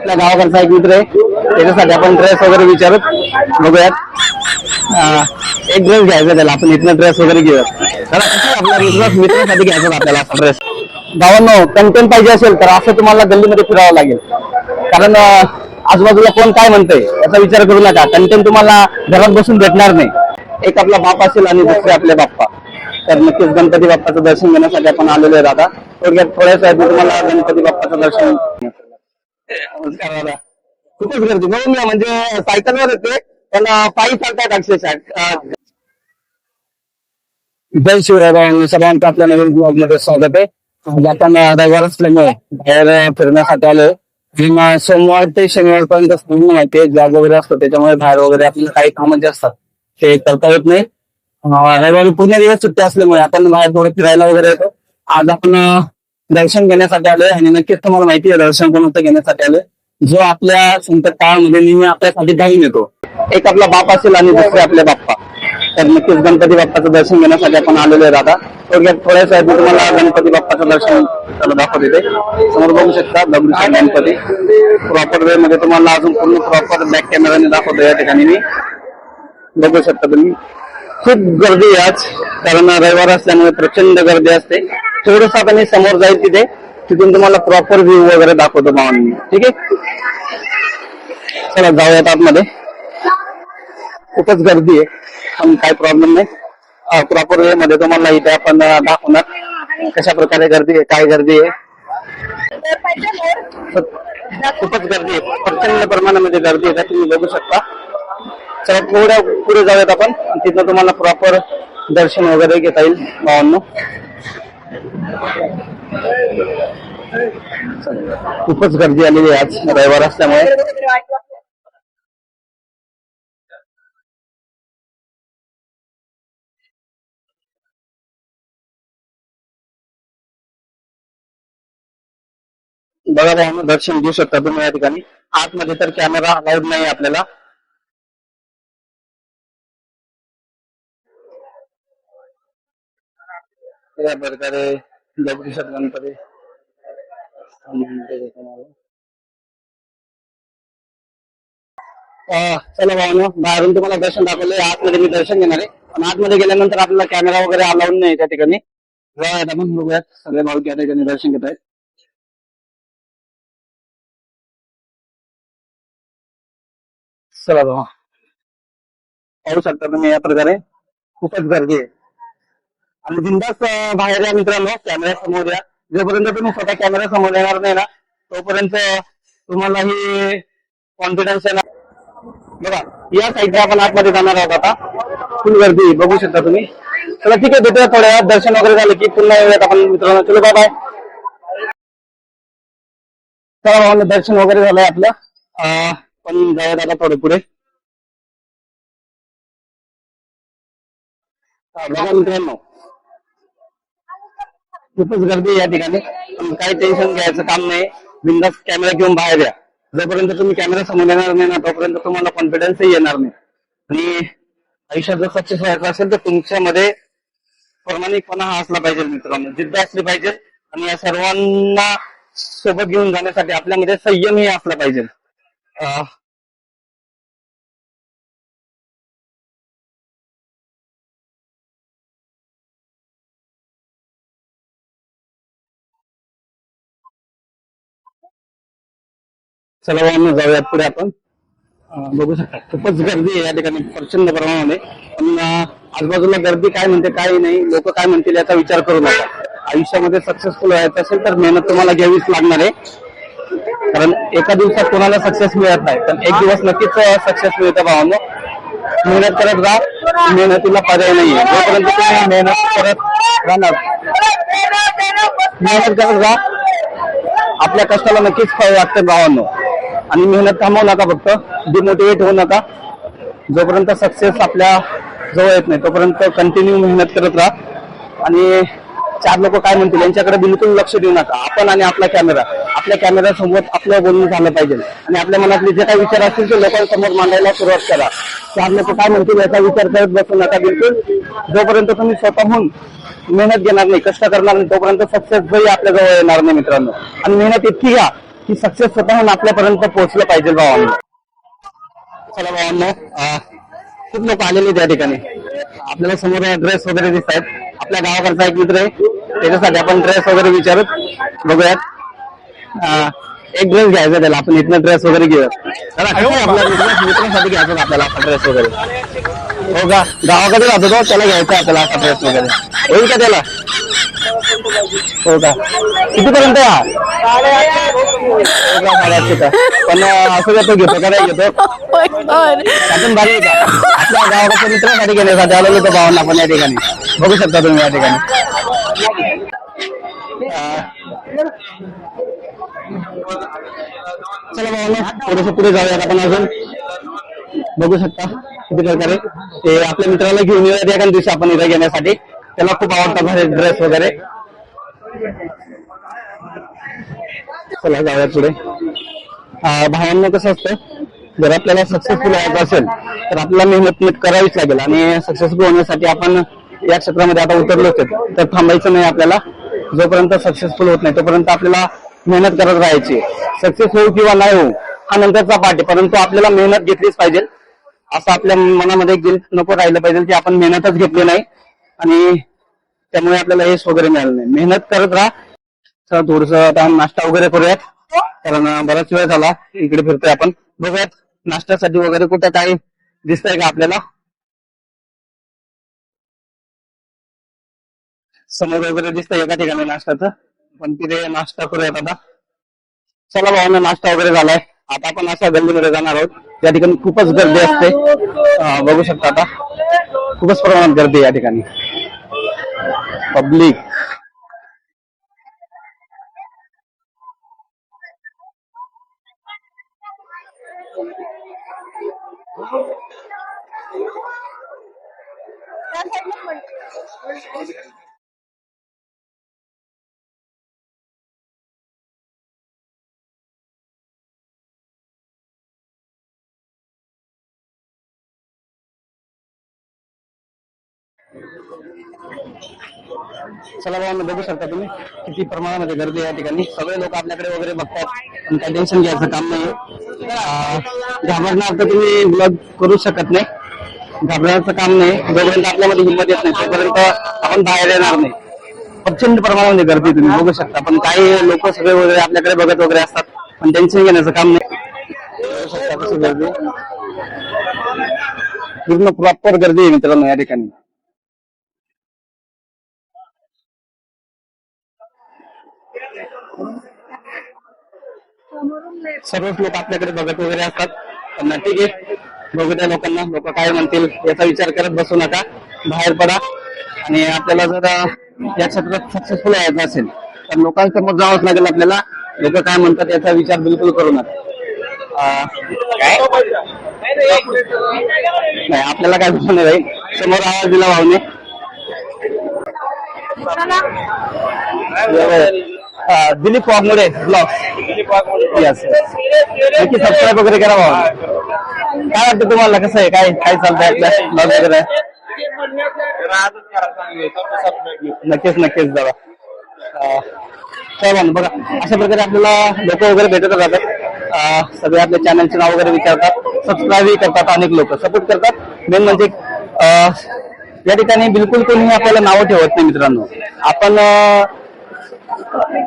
आपल्या गावाकडचा एक मित्र आहे, त्याच्यासाठी आपण ड्रेस वगैरे विचारत बघूयात. एक ड्रेस घ्यायचा त्याला, आपण इथनं ड्रेस वगैरे घेऊयात. चला, कसं आपल्या मित्रासाठी घ्यायचा आपल्याला असा ड्रेस. गावांनो, कंटेंट पाहिजे असेल तर असं तुम्हाला गल्लीमध्ये फिरावं लागेल, कारण आजूबाजूला कोण काय म्हणतंय याचा विचार करू नका. कंटेंट तुम्हाला घरात बसून भेटणार नाही. एक आपला बाप असेल आणि दुसरे आपले बाप्पा. तर नक्कीच गणपती बाप्पाचं दर्शन घेण्यासाठी आपण आलेलो आहे दादा. थोडक्यात थोड्याच वेळात तुम्हाला गणपती बाप्पाचं दर्शन. नमस्कार दादा. खूपच गर्दी बघून ना, म्हणजे सायकलवर येते पण पायी चालतात अक्षरशः. जय शिवराय सगळ्यांचं आपल्या नवीन ब्लॉग मध्ये स्वागत आहे. आपण रविवार असल्यामुळे बाहेर फिरण्यासाठी आलोय. सोमवार ते शनिवार पर्यंत माहिती आहे जॉब वगैरे असतो, त्याच्यामुळे बाहेर वगैरे आपल्याला काही कामं जे असतात ते करता येत नाही. रविवारी पूर्ण दिवस सुट्टी असल्यामुळे आपण बाहेर थोडं फिरायला वगैरे येतो. आज आपण दर्शन घेण्यासाठी आलोय आणि नक्कीच तुम्हाला माहिती आहे दर्शन कोणाचं घेण्यासाठी आलोय, जो आपल्या संकट काळामध्ये नेहमी आपल्यासाठी धावून येतो. एक आपला बाप असेल आणि दुसरे आपले बाप्पा. तर नक्कीच गणपती बाप्पाचं दर्शन घेण्यासाठी आपण आलेलो आहे दादा. थोडक्यात थोड्याच वेळात तुम्हाला गणपती बाप्पाचं दर्शन दाखवत येते. समोर बघू शकता दगडूशेठ गणपती. प्रॉपर वे मध्ये तुम्हाला अजून पूर्ण प्रॉपर बॅक कॅमेराने दाखवतो. या ठिकाणी मी बघू शकता तुम्ही, खूप गर्दी आहे आज, कारण रविवार असल्यामुळे प्रचंड गर्दी असते. थोडंसं आपण समोर जाईल तिथून तुम्हाला प्रॉपर व्ह्यू वगैरे दाखवतो भावांनी. ठीक आहे, चला जाऊयात आतमध्ये. खूपच गर्दी आहे पण काही प्रॉब्लेम नाही. प्रॉपर वे मध्ये तुम्हाला इथे आपण दाखवणार कशा प्रकारे गर्दी आहे, काय गर्दी आहे. खूपच गर्दी आहे, प्रचंड प्रमाणामध्ये गर्दी आहे, तुम्ही बघू शकता. चला थोड्या पुढे जाऊयात आपण, तिथं तुम्हाला प्रॉपर दर्शन वगैरे घेता येईल भावांनो. खूपच गर्दी आलेली आहे आज रविवार असल्यामुळे. बघा भावांनो, दर्शन घेऊ शकता तुम्ही या ठिकाणी. आतमध्ये तर कॅमेरा अलाउड नाही आपल्याला. या प्रकारे दगडूशेठ गणपती. चला भावांनो, बाहेरून तुम्हाला दर्शन दाखवलंय, आतमध्ये मी दर्शन घेणार आहे. पण आतमध्ये गेल्यानंतर आपल्याला कॅमेरा वगैरे अलाउड नाही त्या ठिकाणी. जाऊयात आपण, बघूयात सगळे भाऊ त्या ठिकाणी दर्शन घेत आहेत. चला भाऊ, पाहू शकता तुम्ही या प्रकारे खूपच गर्दी आहे. आणि बिंदास बाहेर या मित्रांनो, कॅमेरा समोर या. जोपर्यंत तुम्ही स्वतः कॅमेरा समोर येणार नाही ना, तोपर्यंत तुम्हालाही कॉन्फिडन्स येणार. बघा, या साईडला आपण आतमध्ये जाणार आहोत आता. फुल गर्दी बघू शकता तुम्ही. चला ठीक आहे, भेटूया थोड्या वेळात. दर्शन वगैरे झालं की पुन्हा येऊयात आपण मित्रांनो. चलो बाय बाय. चला भावांनो, दर्शन वगैरे झालंय आपलं. पण जाऊयात आता थोडे पुढे. बघा मित्रांनो, खूपच गर्दी या ठिकाणी. पण काही टेन्शन घ्यायचं काम नाही. बिंदास कॅमेरा घेऊन बाहेर या. जोपर्यंत तुम्ही कॅमेरा समोर येणार नाही ना, तोपर्यंत तुम्हाला कॉन्फिडन्सही येणार नाही. आणि आयुष्यात जर सक्सेस व्हायचं असेल तर तुमच्यामध्ये प्रामाणिकपणा हा असला पाहिजे मित्रांनो, जिद्द असली पाहिजे. आणि या सर्वांना सोबत घेऊन जाण्यासाठी आपल्यामध्ये संयमही असला पाहिजे. चला जाऊयात पुढे आपण. बघू शकता खूपच गर्दी आहे या ठिकाणी, प्रचंड प्रमाणामध्ये. पण आजूबाजूला गर्दी काय म्हणते काही नाही, लोक काय म्हणतील याचा विचार करू नका. आयुष्यामध्ये सक्सेसफुल व्हायचं असेल तर मेहनत तुम्हाला घ्यावीच लागणार आहे. कारण एका दिवसात कोणाला सक्सेस मिळत नाही, पण एक दिवस नक्कीच सक्सेस मिळतं भावांनो. मेहनत करत राहा, मेहनतीला पर्याय नाहीये. जोपर्यंत तुम्ही मेहनत करत राहणार, मेहनत करत राहा, आपल्या कष्टाला नक्कीच फळ वाटतं भावांनो. आणि मेहनत थांबवू नका, फक्त डिमोटिवेट होऊ नका. जोपर्यंत सक्सेस आपल्या जवळ येत नाही तोपर्यंत कंटिन्यू मेहनत करत राहा. आणि चार लोक काय म्हणतील यांच्याकडे बिलकुल लक्ष देऊ नका. आपण आणि आपला कॅमेरा, आपल्या कॅमेऱ्यासोबत आपलं बोलणं झालं पाहिजे. आणि आपल्या मनातले जे काही विचार असतील ते लोकांसमोर मांडायला सुरुवात करा. चार लोक काय म्हणतील याचा विचार करत बसू नका बिलकुल. जोपर्यंत तुम्ही स्वतःहून मेहनत घेणार नाही, कष्ट करणार नाही, तोपर्यंत सक्सेस आपल्या जवळ येणार नाही मित्रांनो. आणि मेहनत इतकी घ्या की सक्सेस स्वतःहून आपल्यापर्यंत पोहोचलं पाहिजे भावांनो. चला भावांनो, खूप लोक आलेले त्या ठिकाणी. आपल्याला समोर ड्रेस वगैरे दिसत आहेत. आपल्या गावाकडचा एक मित्र आहे, त्याच्यासाठी आपण ड्रेस वगैरे विचारत बघूयात. एक ड्रेस घ्यायचा त्याला, आपण इथनं ड्रेस वगैरे घेऊया. चला, आपल्या मित्रासाठी घ्यायचा आपल्याला असा ड्रेस वगैरे. हो का, गावाकडे राहतो तो, त्याला घ्यायचा आपल्याला असा ड्रेस वगैरे. होईल का त्याला? हो का, कितीपर्यंत या? 8:30 का? पण असं घेतो का नाही घेतो? त्यातून भारी आहे का? आपल्या गावाच्या मित्रासाठी घेण्यासाठी आलेलो होतो भावांना आपण या ठिकाणी. बघू शकता तुम्ही या ठिकाणी. चला भावांना, थोडंसं पुढे जाऊयात आपण अजून. बघू शकता किती प्रकारे ते आपल्या मित्राला घेऊन येऊयात एखाद्या दिवशी आपण इथे घेण्यासाठी. त्याला खूप आवडतात ड्रेस वगैरे. चला जाऊयात पुढे. भावांना कसं असतं, जर आपल्याला सक्सेसफुल व्हायचं असेल तर आपल्याला मेहनत करावीच लागेल. आणि सक्सेसफुल होण्यासाठी आपण या क्षेत्रामध्ये आता उतरलोच तर थांबायचं नाही आपल्याला. जोपर्यंत सक्सेसफुल होत नाही तोपर्यंत आपल्याला मेहनत करत राहायची. सक्सेस होऊ किंवा नाही होऊ हा नंतरचा पाठ आहे, परंतु आपल्याला मेहनत घेतलीच पाहिजे. असं आपल्या मनामध्ये गिल्ट नको राहिलं पाहिजे की आपण मेहनतच घेतली नाही आणि त्यामुळे आपल्याला यश वगैरे मिळालं नाही. मेहनत करत राहा. चला थोडस आता नाश्ता वगैरे करूयात, कारण बराच वेळ झाला इकडे फिरतोय आपण. बघूयात नाश्त्यासाठी वगैरे कुठे काही दिसतंय का आपल्याला. समोर वगैरे दिसतंय एका ठिकाणी नाश्त्याचं, पण तिथे नाश्ता करूयात आता. चला भावांना, नाश्ता वगैरे झालाय. आता आपण अशा गल्लीमध्ये जाणार आहोत त्या ठिकाणी खूपच गर्दी असते. बघू शकता आता खूपच प्रमाणात गर्दी या ठिकाणी, पब्लिक. चला भावांना, बघू शकता तुम्ही किती प्रमाणामध्ये गर्दी या ठिकाणी. सगळे लोक आपल्याकडे वगैरे बघतात, पण काही टेन्शन घ्यायचं काम नाही. घाबरणार तर तुम्ही ब्लॉग करू शकत नाही. घाबरण्याचं काम नाही. जोपर्यंत आपल्यामध्ये हिंमत येत नाही तोपर्यंत आपण बाहेर येणार नाही. प्रचंड प्रमाणामध्ये गर्दी तुम्ही बघू शकता, पण काही लोक सगळे वगैरे आपल्याकडे बघत वगैरे असतात, पण टेन्शन घेण्याचं काम नाही. बघू शकता कशी गर्दी, पूर्ण प्रॉपर गर्दी आहे मित्रांनो या ठिकाणी. सर्वच लोक आपल्याकडे बघत वगैरे असतात, पण ठीक आहे, बघू त्या लोकांना. लोक काय म्हणतील याचा विचार करत बसू नका. बाहेर पडा आणि आपल्याला जर या क्षेत्रात सक्सेसफुल व्हायचं असेल तर लोकांसमोर जावंच लागेल आपल्याला. लोक काय म्हणतात याचा विचार बिलकुल करू नका. नाही, आपल्याला काय बोलणार नाही. समोर आवाज दिला भावने. दिलीप वाघमोडे ब्लॉग. यस, नक्की सबस्क्राईब वगैरे करा भावा. काय वाटतं तुम्हाला, कसं आहे, काय काय चालतंय आपल्या ब्लॉग वगैरे? नक्कीच नक्कीच दादा. चला बघा, अशा प्रकारे आपल्याला लोक वगैरे भेटत राहतात. सगळे आपल्या चॅनलचे नाव वगैरे विचारतात, सबस्क्राईबही करतात, अनेक लोक सपोर्ट करतात. मेन म्हणजे या ठिकाणी बिलकुल कोणी आपल्याला नावं ठेवत नाही मित्रांनो. आपण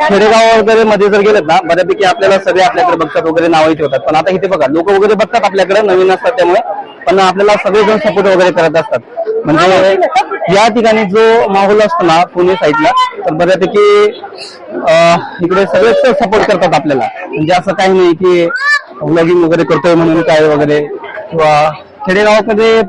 खेडेगाव वगैरे मध्ये जर गेलेत ना, बऱ्यापैकी आपल्याला सगळे आपल्याकडे बघतात वगैरे, नावही ठेवतात. पण आता इथे बघा, लोक वगैरे बघतात आपल्याकडे, नवीन असतात त्यामुळे, पण आपल्याला सगळेजण सपोर्ट वगैरे करत असतात. म्हणजे या ठिकाणी जो माहोल असतो ना पुणे साईडला, तर बऱ्यापैकी इकडे सगळेच सपोर्ट करतात आपल्याला. म्हणजे असं काही नाही की व्लॉगिंग वगैरे करतोय म्हणून काय वगैरे, किंवा खेडेगावाकडे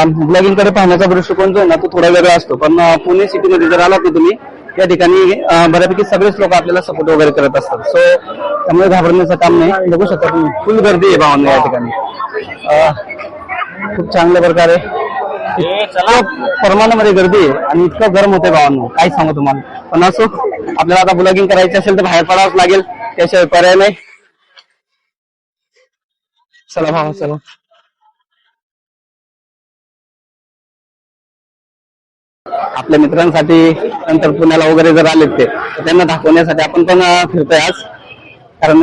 ब्लॉगिंग कडे पाहण्याचा दृष्टिकोन जो आहे ना तो थोडा वेगळा असतो. पण पुणे सिटीमध्ये जर आलात तुम्ही, या ठिकाणी बऱ्यापैकी सगळेच लोक आपल्याला सपोर्ट वगैरे करत असतात. सो त्यामुळे घाबरण्याचं काम नाही. बघू शकता तुम्ही, फुल गर्दी आहे भावांना या ठिकाणी. खूप चांगल्या प्रकारे प्रमाणामध्ये गर्दी आहे आणि इतकं गरम होते भावांना, काय सांगू तुम्हाला. पण असो, आपल्याला आता ब्लॉगिंग करायची असेल तर बाहेर पडावंच लागेल, त्याशिवाय पर्याय नाही. चला भावा, चला. आपल्या मित्रांसाठी नंतर पुण्याला वगैरे जर आलेत ते तर त्यांना दाखवण्यासाठी आपण पण फिरतोय आज. कारण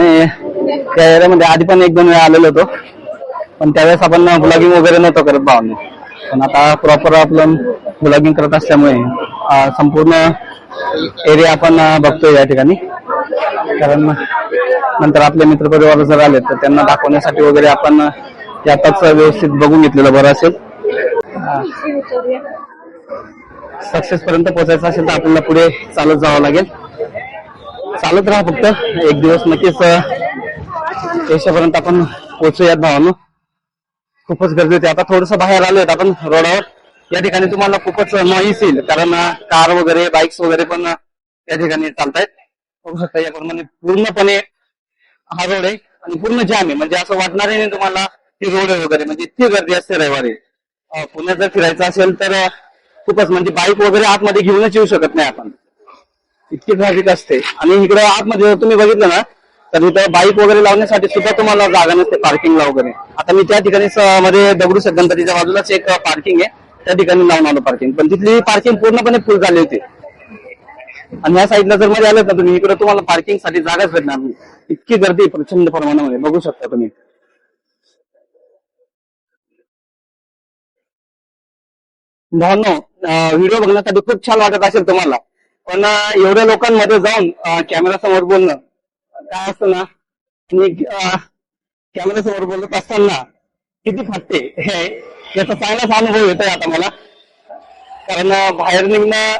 त्या एरियामध्ये आधी पण 1-2 वेळा आलेलो होतो, पण त्यावेळेस आपण ब्लॉगिंग वगैरे नव्हतं करत भावांनो. पण आता प्रॉपर आपलं ब्लॉगिंग करत असल्यामुळे संपूर्ण एरिया आपण बघतोय या ठिकाणी. कारण नंतर आपले मित्रपरिवार जर आले तर त्यांना दाखवण्यासाठी वगैरे आपण यातच व्यवस्थित बघून घेतलेलं बरं असेल. सक्सेस पर्यंत पोहोचायचं असेल तर आपल्याला पुढे चालत जावं लागेल. चालत राहा फक्त, एक दिवस नक्कीच यशापर्यंत आपण पोहोचूयात भावांनो. खूपच गर्दी होती. आता थोडस बाहेर आलोय आपण रोडावर. या ठिकाणी तुम्हाला खूपच नॉईस येईल, कारण कार वगैरे बाईक्स वगैरे पण या ठिकाणी चालतायत. बघू शकता याप्रमाणे पूर्णपणे हा रोड आहे आणि पूर्ण जाम आहे. म्हणजे असं वाटणार नाही तुम्हाला की रोड आहे वगैरे, म्हणजे इतकी गर्दी असते रविवारी. पुण्यात जर फिरायचं असेल तर खूपच, म्हणजे बाईक वगैरे आतमध्ये घेऊनच येऊ शकत नाही आपण, इतकी ट्रॅफिक असते. आणि इकडे आतमध्ये जर तुम्ही बघितलं ना तर इथं बाईक वगैरे लावण्यासाठी सुद्धा तुम्हाला जागा नसते पार्किंगला वगैरे. आता मी त्या ठिकाणी मध्ये दगडूशेठ गणपतीच्या बाजूलाच एक पार्किंग आहे, त्या ठिकाणी लावून आलो पार्किंग, पण तिथली पार्किंग पूर्णपणे फुल झाली होती. आणि या साईडला जर मध्ये आलं ना तुम्ही, इकडे तुम्हाला पार्किंग साठी जागाच भेटणार नाही, इतकी गर्दी प्रचंड प्रमाणामध्ये बघू शकता तुम्ही. भावनो, व्हिडिओ बघण्यासाठी खूप छान वाटत असेल तुम्हाला, पण एवढ्या लोकांमध्ये जाऊन कॅमेरा समोर बोलणं काय असतं ना, कॅमेरा समोर बोलत असताना किती फाटते हे याचा चांगलाच अनुभव येतोय आता मला. कारण बाहेर निघणं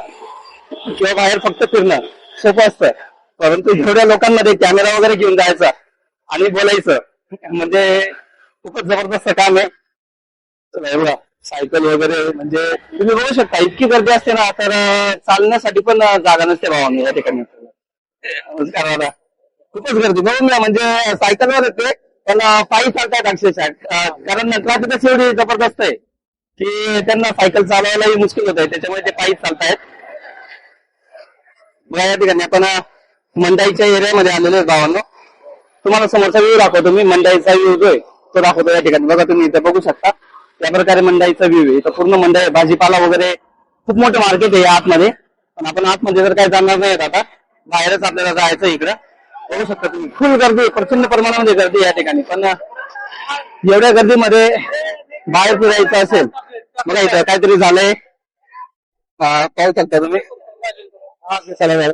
किंवा बाहेर फक्त फिरणं सोपं असतं, परंतु एवढ्या लोकांमध्ये कॅमेरा वगैरे घेऊन जायचा आणि बोलायचं म्हणजे खूपच जबरदस्त काम आहे. चला हे बघा, सायकल वगैरे म्हणजे तुम्ही बघू शकता इतकी गर्दी असते ना, तर चालण्यासाठी पण जागा नसते भावांनी या ठिकाणी. नमस्कार दादा. खूपच गर्दी बघून ना, म्हणजे सायकलवर येते पण पायी चालतायत अक्षरशः. कारण ट्रॅफिकच एवढी जबरदस्त आहे की त्यांना सायकल चालवायलाही मुश्किल होत आहे, त्याच्यामुळे ते पायी चालतायत. बघा या ठिकाणी आपण मंडाईच्या एरियामध्ये आलेलो आहे भावांनो. तुम्हाला समोरचा व्ह्यू दाखवतो मी, मंडाईचा व्ह्यू जो आहे तो दाखवतो या ठिकाणी. बघा तुम्ही इथं बघू शकता त्या प्रकारे मंडाईचा व्ह्यू आहे. इथं पूर्ण मंडाई, भाजीपाला वगैरे खूप मोठं मार्केट आहे आतमध्ये. पण आपण आतमध्ये जर काही जाणार नाही आता, बाहेरच आपल्याला जायचं इकडं. बघू शकता तुम्ही फुल गर्दी, प्रचंड प्रमाणामध्ये गर्दी या ठिकाणी. पण एवढ्या गर्दीमध्ये बाहेर फिरायचं असेल, बघा इथं काहीतरी झालंय, पाहू शकता तुम्ही. चला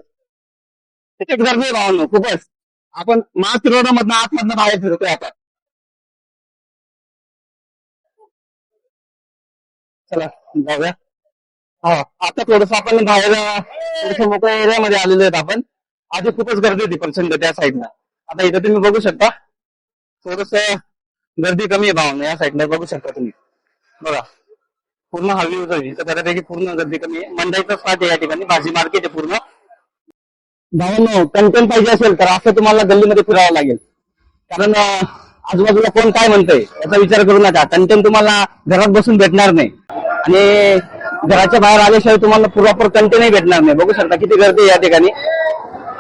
तिकीट गर्दी आहे भावांनो खूपच. आपण मार्च रोडमधनं आतमधनं बाहेर फिरतोय आता. चला जाऊया. हा, आता थोडस आपण बाहेर थोडस मोकळ्या एरियामध्ये आलेलो आहेत आपण. आधी खूपच गर्दी होती प्रचंड त्या साईडला. आता इथं तुम्ही बघू शकता थोडस गर्दी कमी आहे भावांनो, या साईडला बघू शकता तुम्ही. बघा पूर्ण हा व्ह्यू इथं बऱ्यापैकी पूर्ण गर्दी कमी आहे. मंडईचं स्पॉट आहे या ठिकाणी, भाजी मार्केट आहे पूर्ण. भावांनो, कंटेंट पाहिजे असेल तर असं तुम्हाला गल्लीमध्ये फिरावं लागेल. कारण आजूबाजूला कोण काय म्हणतंय याचा विचार करू नका. कंटेंट तुम्हाला घरात बसून भेटणार नाही आणि घराच्या बाहेर आल्याशिवाय तुम्हाला प्रॉपर कंटेंटही भेटणार नाही. बघू शकता किती गर्दी आहे या ठिकाणी.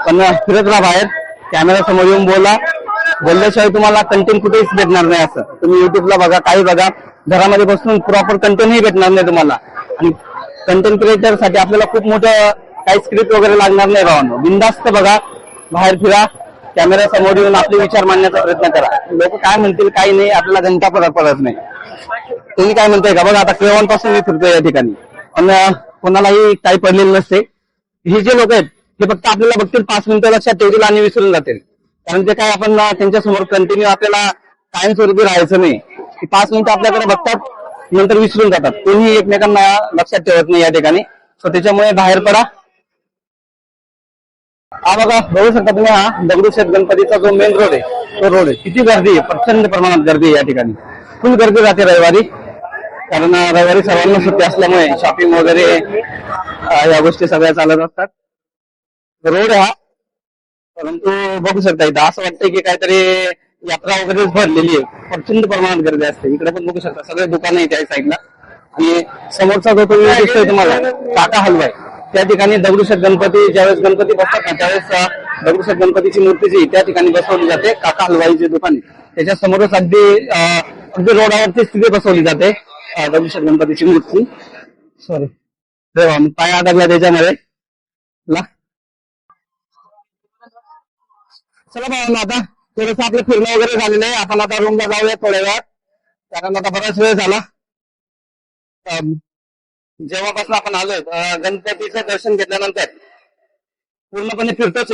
पण फिरत राहा बाहेर, कॅमेरा समोर येऊन बोलल्याशिवाय तुम्हाला कंटेंट कुठेच भेटणार नाही. असं तुम्ही युट्यूबला बघा, काही बघा, घरामध्ये बसून प्रॉपर कंटेंटही भेटणार नाही तुम्हाला. आणि कंटेंट क्रिएटर साठी आपल्याला खूप मोठं काही स्क्रिप्ट वगैरे लागणार नाही भावांनो. बिंदास्त बघा, बाहेर फिरा, कॅमेरा समोर येऊन आपले विचार मांडण्याचा प्रयत्न करा. लोक काय म्हणतील काही नाही, आपल्याला घंटा पडत नाही. तुम्ही काय म्हणताय का? बघा आता केव्हापासून मी फिरतोय या ठिकाणी, पण कोणालाही काही पडलेलं नसते. हे जे लोक आहेत ते फक्त आपल्याला बघतील, 5 मिनिटं लक्षात ठेवतील आणि विसरून जातील. कारण ते काय आपण त्यांच्या समोर कंटिन्यू आपल्याला कायमस्वरूपी राहायचं नाही. 5 मिनिटं आपल्याकडे बघतात, नंतर विसरून जातात. कोणी एकमेकांना लक्षात ठेवत नाही या ठिकाणी. सो त्याच्यामुळे बाहेर पडा. हा बघा, बघू शकता तुम्ही, हा दगडूशेठ गणपतीचा जो मेन रोड आहे तो रोड आहे. किती गर्दी आहे, प्रचंड प्रमाणात गर्दी आहे या ठिकाणी. फुल गर्दी राहते रविवारी, कारण रविवारी सर्वांना सुट्टी असल्यामुळे शॉपिंग वगैरे या गोष्टी सगळ्या चालत असतात. रोड आहे हा, परंतु बघू शकता इथं असं वाटतंय की काहीतरी यात्रा वगैरे भरलेली आहे. प्रचंड प्रमाणात गर्दी असते. इकडे पण बघू शकता सगळे दुकानं आहेत त्या साईडला. आणि समोरचा जो तो दिसतोय तुम्हाला काका हलवाय, त्या ठिकाणी दगडूशेठ गणपती, ज्यावेळेस गणपती बसतात ना त्यावेळेस दगडूशेठ गणपतीची मूर्ती जी त्या ठिकाणी बसवली जाते. काका हलवाईचे दुकान आहे त्याच्या समोरच अगदी रोडावरतीच तिथे बसवली जाते दगडूशेठ गणपतीची मूर्ती. सॉरी. तेव्हा मग पाय अडकला त्याच्यामध्ये. ला चला भाऊ आता थोडंसं आपलं फिरणं वगैरे झालेलं आहे. आपण आता रूमला जाऊया थोड्या वेळात, कारण आता बराच वेळ झाला. अं, जेव्हापासून आपण आलोय गणपतीचं दर्शन घेतल्यानंतर पूर्णपणे फिरतोच.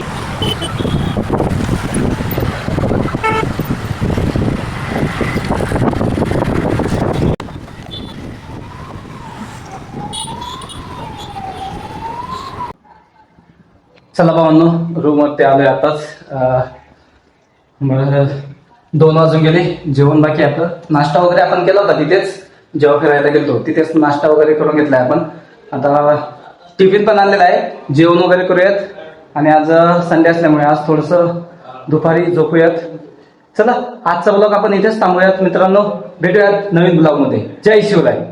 चला भावांनो, रूमवरती आलोय आताच. मग 2 वाजून गेले. जेवण बाकी आहे आपलं. नाश्ता वगैरे आपण केला होता तिथेच, जेव्हा फिरायला गेलो तिथेच नाश्ता वगैरे करून घेतलाय आपण. आता टिफिन पण आणलेला आहे, जेवण वगैरे करूयात. आणि आज संडे असल्यामुळे आज थोडस दुपारी झोपूयात. चला आजचा ब्लॉग आपण इथेच थांबूयात मित्रांनो. भेटूयात नवीन ब्लॉग मध्ये. जय शिवराय.